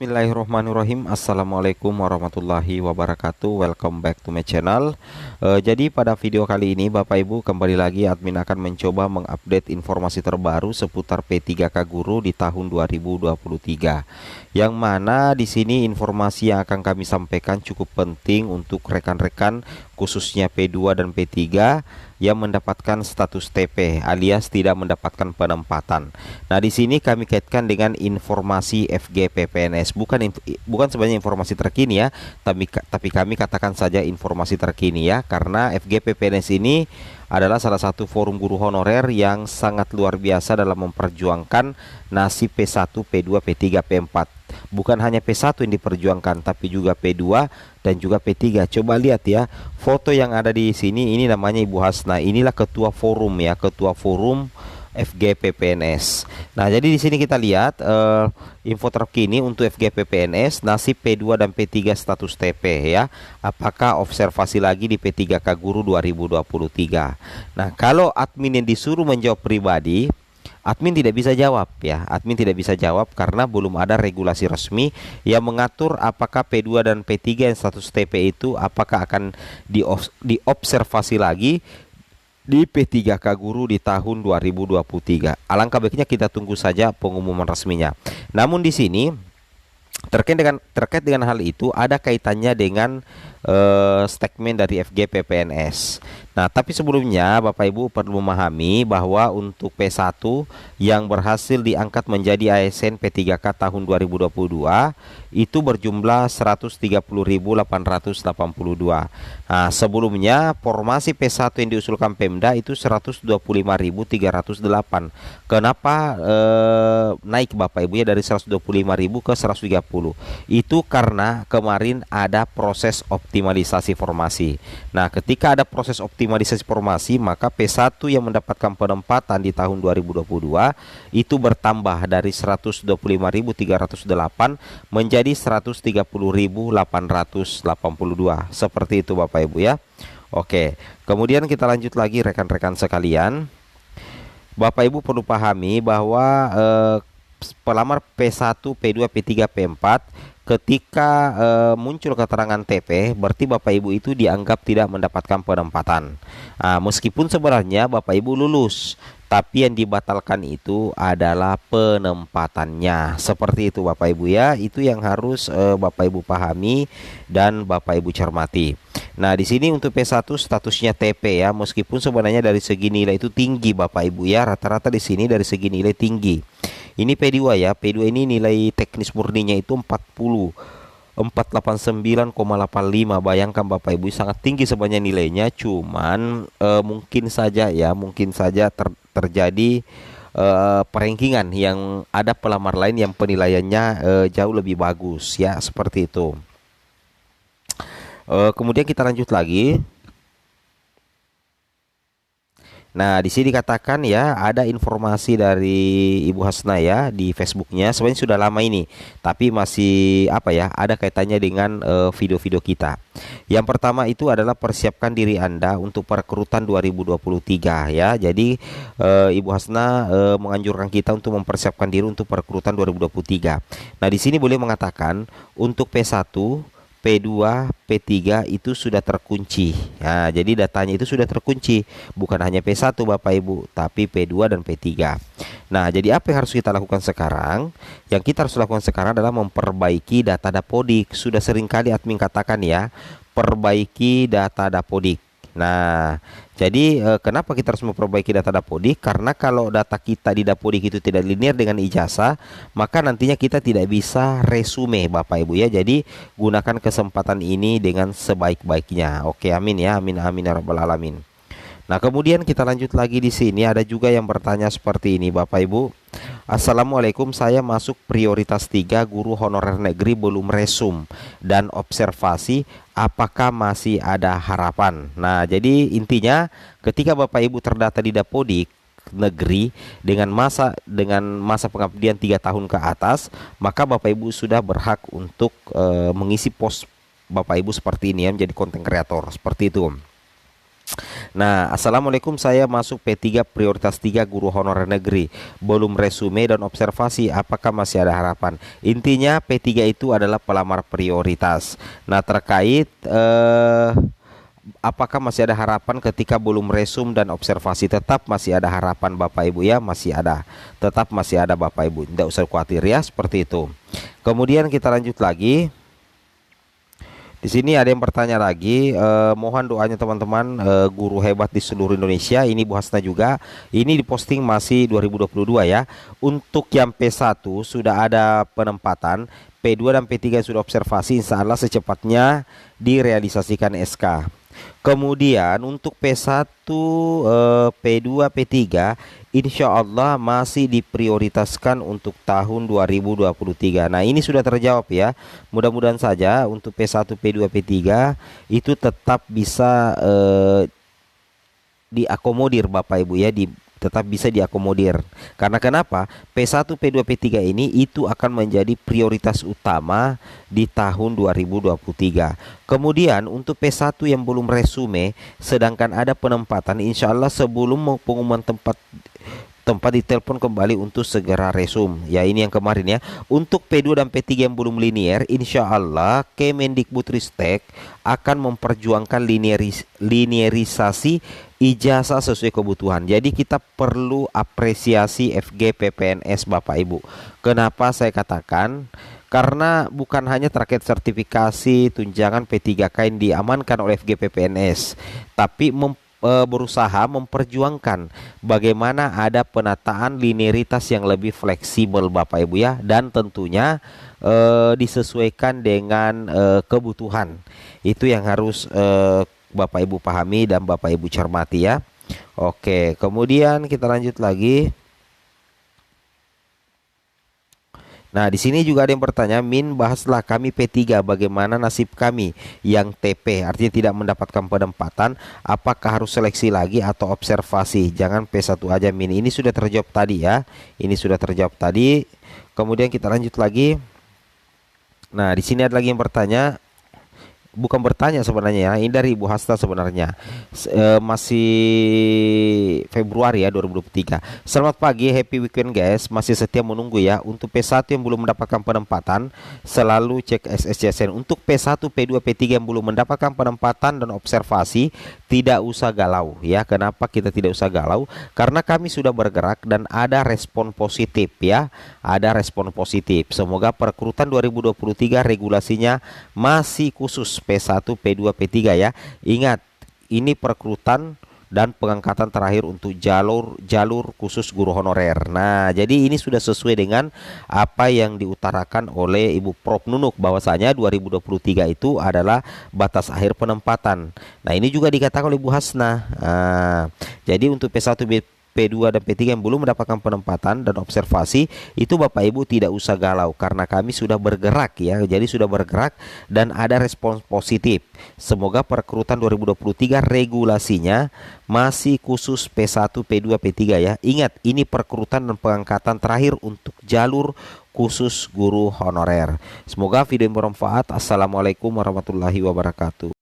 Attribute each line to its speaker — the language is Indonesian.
Speaker 1: Bismillahirrahmanirrahim. Assalamualaikum warahmatullahi wabarakatuh. Welcome back to my channel. Jadi pada video kali ini Bapak Ibu, kembali lagi admin akan mencoba mengupdate informasi terbaru seputar P3K Guru di tahun 2023. Yang mana di sini informasi yang akan kami sampaikan cukup penting untuk rekan-rekan khususnya P2 dan P3 yang mendapatkan status TP alias tidak mendapatkan penempatan. Nah, di sini kami kaitkan dengan informasi FGPPNS, bukan sebenarnya informasi terkini ya, tapi kami katakan saja informasi terkini ya, karena FGPPNS ini adalah salah satu forum guru honorer yang sangat luar biasa dalam memperjuangkan nasib P1, P2, P3, P4. Bukan hanya P1 yang diperjuangkan, tapi juga P2 dan juga P3. Coba lihat ya, foto yang ada di sini, ini namanya Ibu Hasna. Inilah ketua forum ya, ketua forum FGPPNS. Nah, jadi di sini kita lihat info terkini untuk FGPPNS, nasib P2 dan P3 status TP ya. Apakah observasi lagi di P3K Guru 2023? Nah, kalau admin yang disuruh menjawab pribadi, admin tidak bisa jawab ya. Admin tidak bisa jawab karena belum ada regulasi resmi yang mengatur apakah P2 dan P3 yang status TP itu apakah akan diobservasi lagi di P3K Guru di tahun 2023. Alangkah baiknya kita tunggu saja pengumuman resminya. Namun di sini terkait dengan hal itu ada kaitannya dengan statement dari FGPPNS. Nah, tapi sebelumnya Bapak Ibu perlu memahami bahwa untuk P1 yang berhasil diangkat menjadi ASN P3K tahun 2022 itu berjumlah 130.882. Nah, sebelumnya formasi P1 yang diusulkan Pemda itu 125.308. Kenapa naik Bapak Ibu ya dari 125.000 ke 130? Itu karena kemarin ada proses optimalisasi formasi. Nah, ketika ada proses optimalisasi formasi, maka P1 yang mendapatkan penempatan di tahun 2022 itu bertambah dari 125.308 menjadi 130.882. Seperti itu Bapak Ibu ya. Oke, kemudian kita lanjut lagi rekan-rekan sekalian. Bapak Ibu perlu pahami bahwa pelamar P1, P2, P3, P4 ketika muncul keterangan TP, berarti Bapak Ibu itu dianggap tidak mendapatkan penempatan. Meskipun sebenarnya Bapak Ibu lulus, tapi yang dibatalkan itu adalah penempatannya. Seperti itu Bapak Ibu ya. Itu yang harus Bapak Ibu pahami dan Bapak Ibu cermati. Nah, di sini untuk P1 statusnya TP ya, meskipun sebenarnya dari segi nilai itu tinggi Bapak Ibu ya, rata-rata di sini dari segi nilai tinggi. Ini P2 ya, P2 ini nilai teknis murninya itu 489,85. Bayangkan Bapak Ibu, sangat tinggi sebenarnya nilainya, cuman mungkin saja terjadi perengkingan yang ada pelamar lain yang penilaiannya jauh lebih bagus ya, seperti itu. Kemudian kita lanjut lagi. Nah, di sini dikatakan ya, ada informasi dari Ibu Hasna ya di Facebooknya. Sebenarnya sudah lama ini, tapi masih ada kaitannya dengan video-video kita. Yang pertama itu adalah persiapkan diri Anda untuk perekrutan 2023 ya. Jadi Ibu Hasna menganjurkan kita untuk mempersiapkan diri untuk perekrutan 2023. Nah, di sini boleh mengatakan untuk P1, P2, P3 itu sudah terkunci. Nah, jadi datanya itu sudah terkunci. Bukan hanya P1 Bapak Ibu, tapi P2 dan P3. Nah, jadi apa yang harus kita lakukan sekarang? Yang kita harus lakukan sekarang adalah memperbaiki data Dapodik. Sudah seringkali admin katakan ya, perbaiki data Dapodik. Nah, jadi kenapa kita harus memperbaiki data Dapodik? Karena kalau data kita di Dapodik itu tidak linear dengan ijazah, maka nantinya kita tidak bisa resume Bapak Ibu ya. Jadi gunakan kesempatan ini dengan sebaik-baiknya. Oke, amin ya, amin amin ya rabbal alamin. Nah, kemudian kita lanjut lagi di sini, ada juga yang bertanya seperti ini Bapak Ibu. Assalamualaikum, saya masuk prioritas 3 guru honorer negeri belum resum dan observasi, apakah masih ada harapan? Nah, jadi intinya ketika Bapak Ibu terdata di Dapodik negeri dengan masa pengabdian 3 tahun ke atas, maka Bapak Ibu sudah berhak untuk mengisi pos Bapak Ibu seperti ini ya, menjadi konten kreator seperti itu. Nah, Assalamualaikum, saya masuk P3 prioritas 3 guru honorer negeri. Belum resume dan observasi, apakah masih ada harapan? Intinya P3 itu adalah pelamar prioritas. Nah, terkait apakah masih ada harapan ketika belum resum dan observasi? Tetap masih ada harapan Bapak Ibu ya, masih ada. Tetap masih ada Bapak Ibu. Tidak usah khawatir ya, seperti itu. Kemudian kita lanjut lagi. Di sini ada yang bertanya lagi, mohon doanya teman-teman, guru hebat di seluruh Indonesia. Ini Bu Hasna juga. Ini diposting masih 2022 ya. Untuk yang P1 sudah ada penempatan, P2 dan P3 sudah observasi, insya Allah secepatnya direalisasikan SK. Kemudian untuk P1, P2, P3 insya Allah masih diprioritaskan untuk tahun 2023. Nah, ini sudah terjawab ya. Mudah-mudahan saja untuk P1, P2, P3 itu tetap bisa diakomodir Bapak Ibu ya, tetap bisa diakomodir. Karena kenapa? P1, P2, P3 ini itu akan menjadi prioritas utama di tahun 2023. Kemudian untuk P1 yang belum resume sedangkan ada penempatan, insya Allah sebelum pengumuman tempat ditelepon kembali untuk segera resum. Ya, ini yang kemarin ya. Untuk P2 dan P3 yang belum linier, insya Allah Kemendikbudristek akan memperjuangkan linierisasi ijazah sesuai kebutuhan. Jadi kita perlu apresiasi FG PPNS Bapak Ibu. Kenapa saya katakan? Karena bukan hanya terkait sertifikasi tunjangan P3K yang diamankan oleh FG PPNS, tapi berusaha memperjuangkan bagaimana ada penataan linearitas yang lebih fleksibel Bapak Ibu ya, dan tentunya disesuaikan dengan kebutuhan. Itu yang harus Bapak Ibu pahami dan Bapak Ibu cermati ya. Oke, kemudian kita lanjut lagi. Nah, di sini juga ada yang bertanya, Min, bahaslah kami P3, bagaimana nasib kami yang TP, artinya tidak mendapatkan penempatan, apakah harus seleksi lagi atau observasi? Jangan P1 aja, Min. Ini sudah terjawab tadi ya. Ini sudah terjawab tadi. Kemudian kita lanjut lagi. Nah, di sini ada lagi yang bertanya, bukan bertanya sebenarnya ya, ini dari Ibu Hasta sebenarnya. Masih Februari ya 2023. Selamat pagi, happy weekend guys. Masih setia menunggu ya. Untuk P1 yang belum mendapatkan penempatan, selalu cek SSCSN. Untuk P1, P2, P3 yang belum mendapatkan penempatan dan observasi, tidak usah galau ya. Kenapa kita tidak usah galau? Karena kami sudah bergerak dan ada respon positif ya. Ada respon positif. Semoga perekrutan 2023 regulasinya masih khusus P1, P2, P3 ya. Ingat, ini perekrutan dan pengangkatan terakhir untuk jalur khusus guru honorer. Nah, jadi ini sudah sesuai dengan apa yang diutarakan oleh Ibu Prof Nunuk, bahwasanya 2023 itu adalah batas akhir penempatan. Nah, ini juga dikatakan oleh Bu Hasna. Jadi untuk P1, P2 dan P3 yang belum mendapatkan penempatan dan observasi, itu Bapak Ibu tidak usah galau karena kami sudah bergerak ya. Jadi sudah bergerak dan ada respons positif. Semoga perekrutan 2023 regulasinya masih khusus P1, P2, P3 ya. Ingat, ini perekrutan dan pengangkatan terakhir untuk jalur khusus guru honorer. Semoga video yang bermanfaat. Assalamualaikum warahmatullahi wabarakatuh.